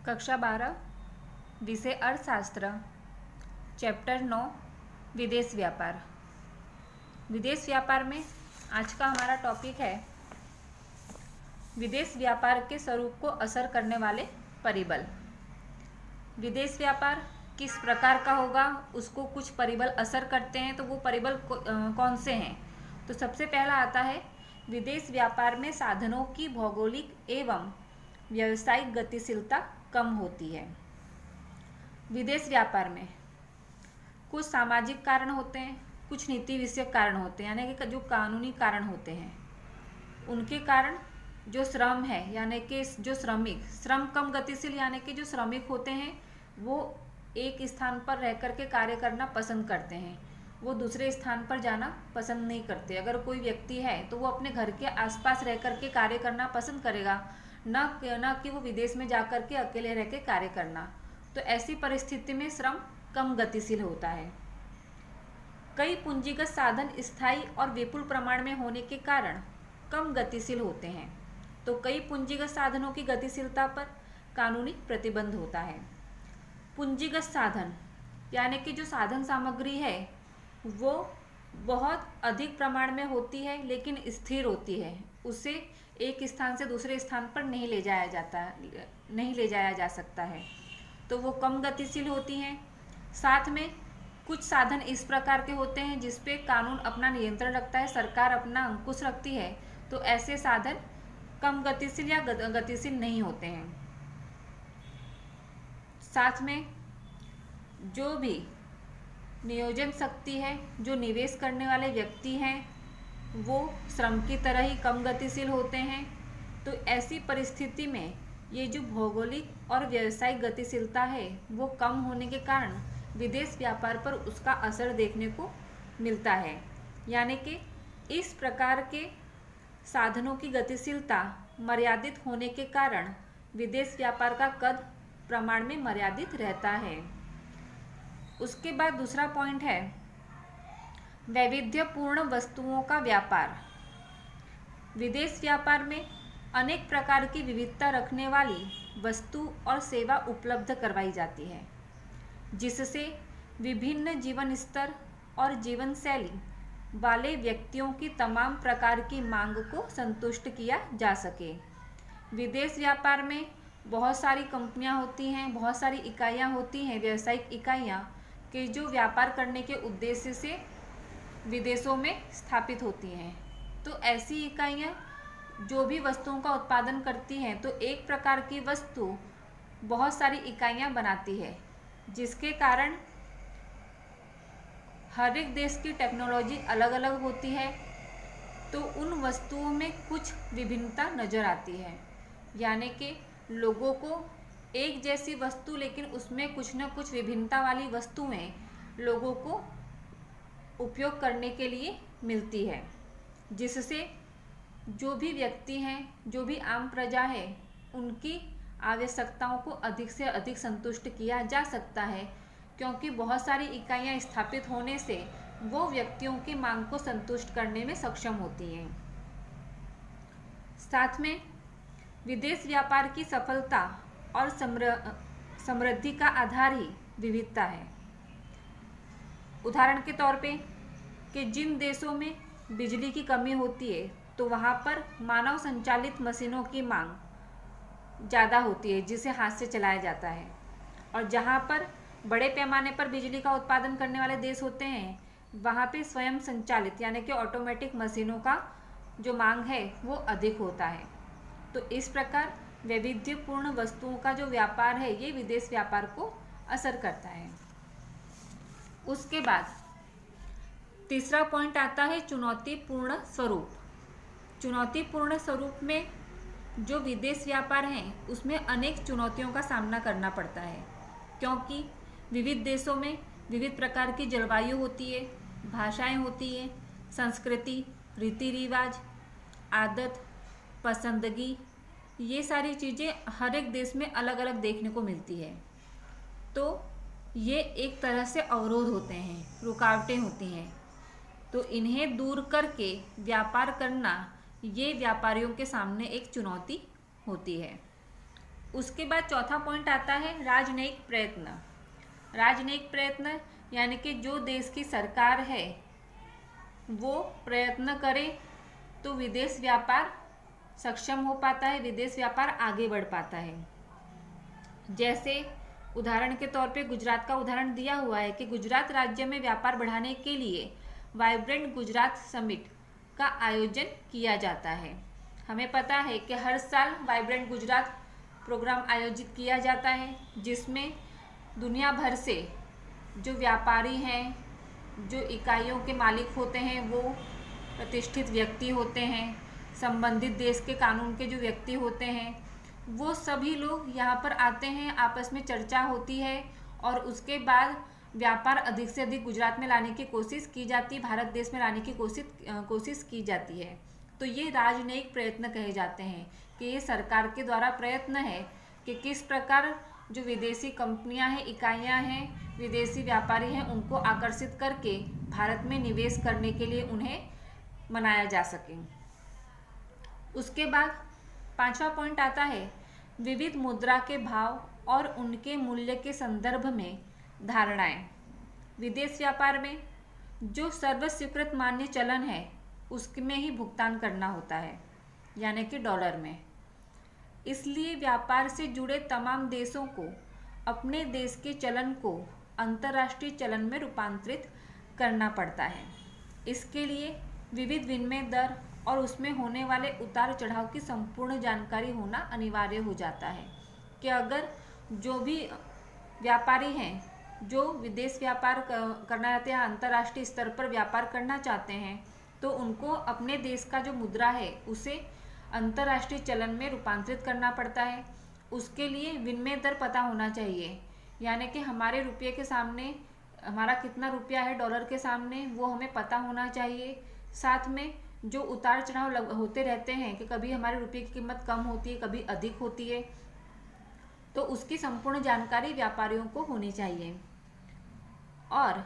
कक्षा 12 विषय अर्थशास्त्र चैप्टर 9 विदेश व्यापार। विदेश व्यापार में आज का हमारा टॉपिक है विदेश व्यापार के स्वरूप को असर करने वाले परिबल। विदेश व्यापार किस प्रकार का होगा, उसको कुछ परिबल असर करते हैं, तो वो परिबल कौन से हैं। तो सबसे पहला आता है विदेश व्यापार में साधनों की भौगोलिक एवं व्यावसायिक गतिशीलता कम होती है। विदेश व्यापार में कुछ सामाजिक कारण होते हैं, कुछ नीति विषयक कारण होते हैं, यानी कि जो कानूनी कारण होते हैं, उनके कारण जो श्रम है यानी कि जो श्रम कम गतिशील यानी कि जो श्रमिक होते हैं वो एक स्थान पर रह कर के कार्य करना पसंद करते हैं, वो दूसरे स्थान पर जाना पसंद नहीं करते। अगर कोई व्यक्ति है तो वो अपने घर के आसपास रह कर के कार्य करना पसंद करेगा, न कि वो विदेश में जा कर के अकेले रह के कार्य करना। तो ऐसी परिस्थिति में श्रम कम गतिशील होता है। कई पूंजीगत साधन स्थायी और विपुल प्रमाण में होने के कारण कम गतिशील होते हैं। तो कई पूंजीगत साधनों की गतिशीलता पर कानूनी प्रतिबंध होता है। पूंजीगत साधन यानी कि जो साधन सामग्री है वो बहुत अधिक प्रमाण में होती है लेकिन स्थिर होती है, उसे एक स्थान से दूसरे स्थान पर नहीं ले जाया जा सकता है, तो वो कम गतिशील होती हैं। साथ में कुछ साधन इस प्रकार के होते हैं जिस पे कानून अपना नियंत्रण रखता है, सरकार अपना अंकुश रखती है, तो ऐसे साधन कम गतिशील या गतिशील नहीं होते हैं। साथ में जो भी नियोजन शक्ति है, जो निवेश करने वाले व्यक्ति हैं, वो श्रम की तरह ही कम गतिशील होते हैं। तो ऐसी परिस्थिति में ये जो भौगोलिक और व्यावसायिक गतिशीलता है वो कम होने के कारण विदेश व्यापार पर उसका असर देखने को मिलता है। यानी कि इस प्रकार के साधनों की गतिशीलता मर्यादित होने के कारण विदेश व्यापार का कद प्रमाण में मर्यादित रहता है। उसके बाद दूसरा पॉइंट है वैविध्यपूर्ण वस्तुओं का व्यापार। विदेश व्यापार में अनेक प्रकार की विविधता रखने वाली वस्तु और सेवा उपलब्ध करवाई जाती है, जिससे विभिन्न जीवन स्तर और जीवन शैली वाले व्यक्तियों की तमाम प्रकार की मांग को संतुष्ट किया जा सके। विदेश व्यापार में बहुत सारी कंपनियां होती हैं, बहुत सारी इकाइयां होती हैं, व्यावसायिक इकाइयां कि जो व्यापार करने के उद्देश्य से विदेशों में स्थापित होती हैं। तो ऐसी इकाइयां जो भी वस्तुओं का उत्पादन करती हैं, तो एक प्रकार की वस्तु बहुत सारी इकाइयां बनाती है, जिसके कारण हर एक देश की टेक्नोलॉजी अलग अलग होती है, तो उन वस्तुओं में कुछ विभिन्नता नज़र आती है। यानी कि लोगों को एक जैसी वस्तु लेकिन उसमें कुछ न कुछ विभिन्नता वाली वस्तुएं लोगों को उपयोग करने के लिए मिलती है, जिससे जो भी व्यक्ति हैं, जो भी आम प्रजा है, उनकी आवश्यकताओं को अधिक से अधिक संतुष्ट किया जा सकता है, क्योंकि बहुत सारी इकाइयां स्थापित होने से वो व्यक्तियों की मांग को संतुष्ट करने में सक्षम होती हैं। साथ में विदेश व्यापार की सफलता और समृद्धि का आधार ही विविधता है। उदाहरण के तौर पे कि जिन देशों में बिजली की कमी होती है तो वहाँ पर मानव संचालित मशीनों की मांग ज़्यादा होती है, जिसे हाथ से चलाया जाता है। और जहाँ पर बड़े पैमाने पर बिजली का उत्पादन करने वाले देश होते हैं, वहाँ पे स्वयं संचालित यानी कि ऑटोमेटिक मशीनों का जो मांग है वो अधिक होता है। तो इस प्रकार वैविध्यपूर्ण वस्तुओं का जो व्यापार है ये विदेश व्यापार को असर करता है। उसके बाद तीसरा पॉइंट आता है चुनौतीपूर्ण स्वरूप। चुनौतीपूर्ण स्वरूप में जो विदेश व्यापार है उसमें अनेक चुनौतियों का सामना करना पड़ता है, क्योंकि विविध देशों में विविध प्रकार की जलवायु होती है, भाषाएं होती हैं, संस्कृति, रीति रिवाज, आदत, पसंदगी, ये सारी चीज़ें हर एक देश में अलग अलग देखने को मिलती है। तो ये एक तरह से अवरोध होते हैं, रुकावटें होती हैं। तो इन्हें दूर करके व्यापार करना ये व्यापारियों के सामने एक चुनौती होती है। उसके बाद चौथा पॉइंट आता है राजनयिक प्रयत्न। राजनयिक प्रयत्न यानी कि जो देश की सरकार है वो प्रयत्न करे तो विदेश व्यापार सक्षम हो पाता है, विदेश व्यापार आगे बढ़ पाता है। जैसे उदाहरण के तौर पे गुजरात का उदाहरण दिया हुआ है कि गुजरात राज्य में व्यापार बढ़ाने के लिए वाइब्रेंट गुजरात समिट का आयोजन किया जाता है। हमें पता है कि हर साल वाइब्रेंट गुजरात प्रोग्राम आयोजित किया जाता है, जिसमें दुनिया भर से जो व्यापारी हैं, जो इकाइयों के मालिक होते हैं, वो प्रतिष्ठित व्यक्ति होते हैं, संबंधित देश के कानून के जो व्यक्ति होते हैं, वो सभी लोग यहाँ पर आते हैं, आपस में चर्चा होती है और उसके बाद व्यापार अधिक से अधिक गुजरात में लाने की कोशिश की जाती है, भारत देश में लाने की कोशिश की जाती है। तो ये राजनयिक प्रयत्न कहे जाते हैं कि ये सरकार के द्वारा प्रयत्न है कि किस प्रकार जो विदेशी कंपनियां हैं, इकाइयां हैं, विदेशी व्यापारी हैं, उनको आकर्षित करके भारत में निवेश करने के लिए उन्हें मनाया जा सके। उसके बाद पांचवा पॉइंट आता है विविध मुद्रा के भाव और उनके मूल्य के संदर्भ में धारणाएं। विदेश व्यापार में जो सर्वस्वीकृत मान्य चलन है उसमें ही भुगतान करना होता है, यानी कि डॉलर में। इसलिए व्यापार से जुड़े तमाम देशों को अपने देश के चलन को अंतर्राष्ट्रीय चलन में रूपांतरित करना पड़ता है। इसके लिए विविध विनिमय दर और उसमें होने वाले उतार चढ़ाव की संपूर्ण जानकारी होना अनिवार्य हो जाता है कि अगर जो भी व्यापारी हैं जो विदेश व्यापार करना चाहते हैं, अंतर्राष्ट्रीय स्तर पर व्यापार करना चाहते हैं, तो उनको अपने देश का जो मुद्रा है उसे अंतर्राष्ट्रीय चलन में रूपांतरित करना पड़ता है। उसके लिए विनिमय दर पता होना चाहिए, यानी कि हमारे रुपये के सामने हमारा कितना रुपया है डॉलर के सामने, वो हमें पता होना चाहिए। साथ में जो उतार चढ़ाव होते रहते हैं कि कभी हमारे रुपये की कीमत कम होती है, कभी अधिक होती है, तो उसकी संपूर्ण जानकारी व्यापारियों को होनी चाहिए। और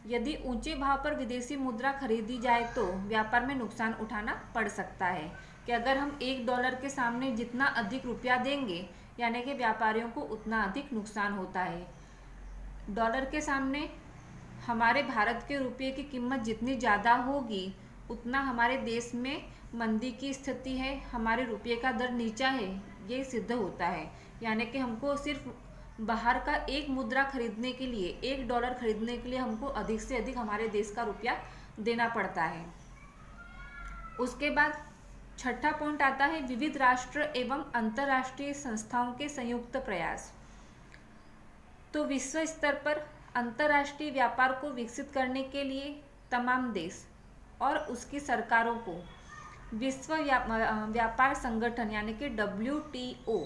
यदि ऊंचे भाव पर विदेशी मुद्रा खरीदी जाए तो व्यापार में नुकसान उठाना पड़ सकता है कि अगर हम $1 के सामने जितना अधिक रुपया देंगे, यानी कि व्यापारियों को उतना अधिक नुकसान होता है। डॉलर के सामने हमारे भारत के रुपये की कीमत जितनी ज़्यादा होगी उतना हमारे देश में मंदी की स्थिति है, हमारे रुपये का दर नीचा है, ये सिद्ध होता है। यानी कि हमको सिर्फ बाहर का एक मुद्रा खरीदने के लिए, $1 खरीदने के लिए हमको अधिक से अधिक हमारे देश का रुपया देना पड़ता है। उसके बाद छठा पॉइंट आता है विविध राष्ट्र एवं अंतर्राष्ट्रीय संस्थाओं के संयुक्त प्रयास। तो विश्व स्तर पर अंतर्राष्ट्रीय व्यापार को विकसित करने के लिए तमाम देश और उसकी सरकारों को विश्व व्यापार संगठन यानी कि WTO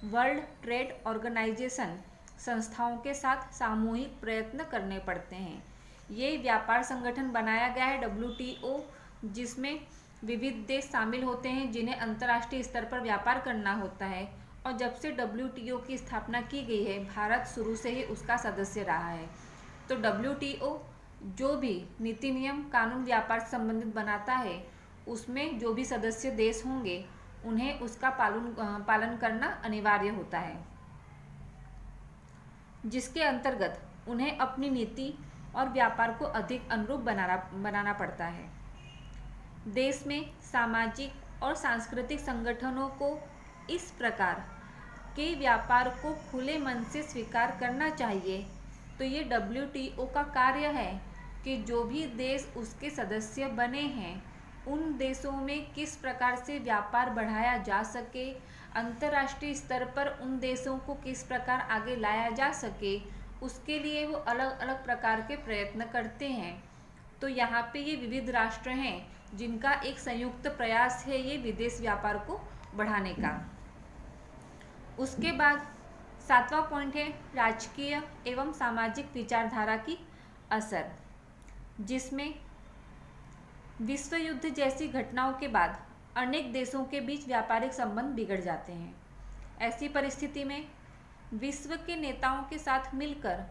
वर्ल्ड ट्रेड ऑर्गेनाइजेशन संस्थाओं के साथ सामूहिक प्रयत्न करने पड़ते हैं। ये व्यापार संगठन बनाया गया है WTO, जिसमें विविध देश शामिल होते हैं जिन्हें अंतर्राष्ट्रीय स्तर पर व्यापार करना होता है। और जब से WTO की स्थापना की गई है, भारत शुरू से ही उसका सदस्य रहा है। तो WTO जो भी नीति नियम कानून व्यापार से संबंधित बनाता है, उसमें जो भी सदस्य देश होंगे उन्हें उसका पालन करना अनिवार्य होता है, जिसके अंतर्गत उन्हें अपनी नीति और व्यापार को अधिक अनुरूप बनाना पड़ता है। देश में सामाजिक और सांस्कृतिक संगठनों को इस प्रकार के व्यापार को खुले मन से स्वीकार करना चाहिए। तो ये WTO का कार्य है कि जो भी देश उसके सदस्य बने हैं उन देशों में किस प्रकार से व्यापार बढ़ाया जा सके, अंतर्राष्ट्रीय स्तर पर उन देशों को किस प्रकार आगे लाया जा सके, उसके लिए वो अलग अलग प्रकार के प्रयत्न करते हैं। तो यहाँ पे ये विविध राष्ट्र हैं जिनका एक संयुक्त प्रयास है ये विदेश व्यापार को बढ़ाने का। उसके बाद सातवां पॉइंट है राजकीय एवं सामाजिक विचारधारा की असर, जिसमें विश्व युद्ध जैसी घटनाओं के बाद अनेक देशों के बीच व्यापारिक संबंध बिगड़ जाते हैं। ऐसी परिस्थिति में विश्व के नेताओं के साथ मिलकर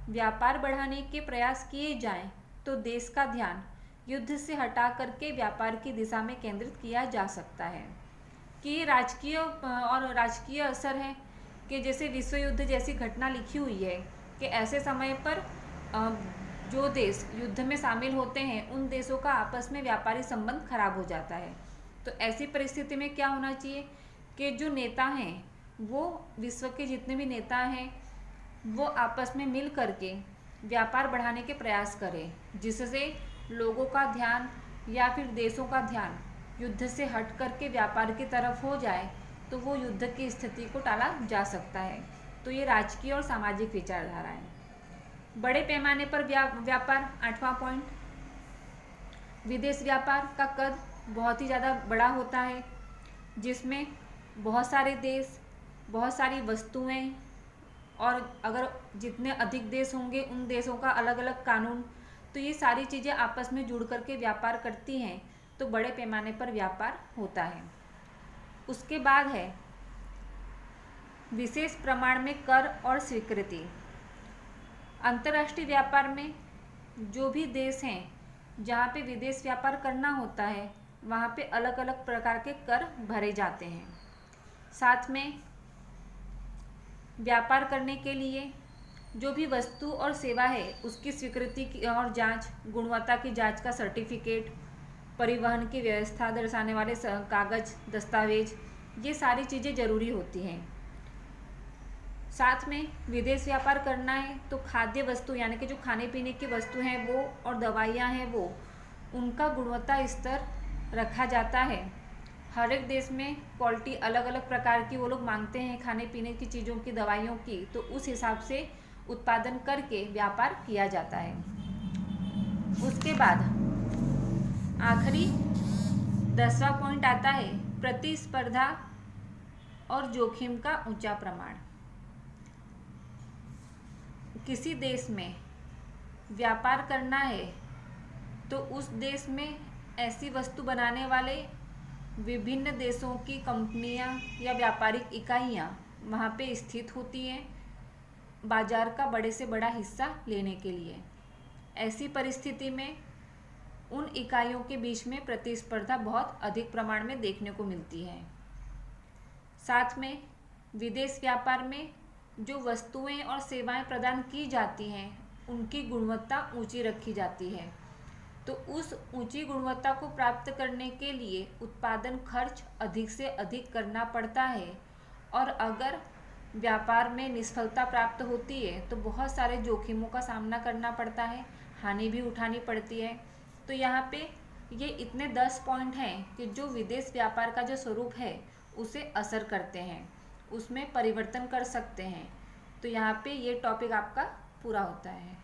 व्यापार बढ़ाने के प्रयास किए जाएं तो देश का ध्यान युद्ध से हटा करके व्यापार की दिशा में केंद्रित किया जा सकता है। कि ये राजकीय असर है कि जैसे विश्व युद्ध जैसी घटना लिखी हुई है कि ऐसे समय पर जो देश युद्ध में शामिल होते हैं उन देशों का आपस में व्यापारिक संबंध खराब हो जाता है। तो ऐसी परिस्थिति में क्या होना चाहिए कि जो नेता हैं वो विश्व के जितने भी नेता हैं वो आपस में मिल करके व्यापार बढ़ाने के प्रयास करें, जिससे लोगों का ध्यान या फिर देशों का ध्यान युद्ध से हट करके व्यापार की तरफ हो जाए, तो वो युद्ध की स्थिति को टाला जा सकता है। तो ये राजकीय और सामाजिक विचारधारा है। बड़े पैमाने पर व्यापार, 8वां पॉइंट, विदेश व्यापार का कद बहुत ही ज़्यादा बड़ा होता है, जिसमें बहुत सारे देश, बहुत सारी वस्तुएं, और अगर जितने अधिक देश होंगे उन देशों का अलग अलग कानून, तो ये सारी चीज़ें आपस में जुड़ करके व्यापार करती हैं, तो बड़े पैमाने पर व्यापार होता है। उसके बाद है विशेष प्रमाण में कर और स्वीकृति। अंतर्राष्ट्रीय व्यापार में जो भी देश हैं जहाँ पे विदेश व्यापार करना होता है वहाँ पे अलग अलग प्रकार के कर भरे जाते हैं। साथ में व्यापार करने के लिए जो भी वस्तु और सेवा है उसकी स्वीकृति की और जांच, गुणवत्ता की जांच का सर्टिफिकेट, परिवहन की व्यवस्था दर्शाने वाले कागज, दस्तावेज, ये सारी चीज़ें ज़रूरी होती हैं। साथ में विदेश व्यापार करना है तो खाद्य वस्तु यानी कि जो खाने पीने की वस्तु हैं वो और दवाइयाँ हैं वो, उनका गुणवत्ता स्तर रखा जाता है। हर एक देश में क्वालिटी अलग अलग प्रकार की वो लोग मांगते हैं खाने पीने की चीज़ों की, दवाइयों की, तो उस हिसाब से उत्पादन करके व्यापार किया जाता है। उसके बाद आखिरी 10वां पॉइंट आता है प्रतिस्पर्धा और जोखिम का ऊंचा प्रमाण। किसी देश में व्यापार करना है तो उस देश में ऐसी वस्तु बनाने वाले विभिन्न देशों की कंपनियां या व्यापारिक इकाइयां वहाँ पे स्थित होती हैं बाजार का बड़े से बड़ा हिस्सा लेने के लिए। ऐसी परिस्थिति में उन इकाइयों के बीच में प्रतिस्पर्धा बहुत अधिक प्रमाण में देखने को मिलती है। साथ में विदेश व्यापार में जो वस्तुएं और सेवाएं प्रदान की जाती हैं उनकी गुणवत्ता ऊंची रखी जाती है, तो उस ऊंची गुणवत्ता को प्राप्त करने के लिए उत्पादन खर्च अधिक से अधिक करना पड़ता है, और अगर व्यापार में निष्फलता प्राप्त होती है तो बहुत सारे जोखिमों का सामना करना पड़ता है, हानि भी उठानी पड़ती है। तो यहाँ पे ये इतने 10 पॉइंट हैं कि जो विदेश व्यापार का जो स्वरूप है उसे असर करते हैं, उसमें परिवर्तन कर सकते हैं। तो यहाँ पे ये टॉपिक आपका पूरा होता है।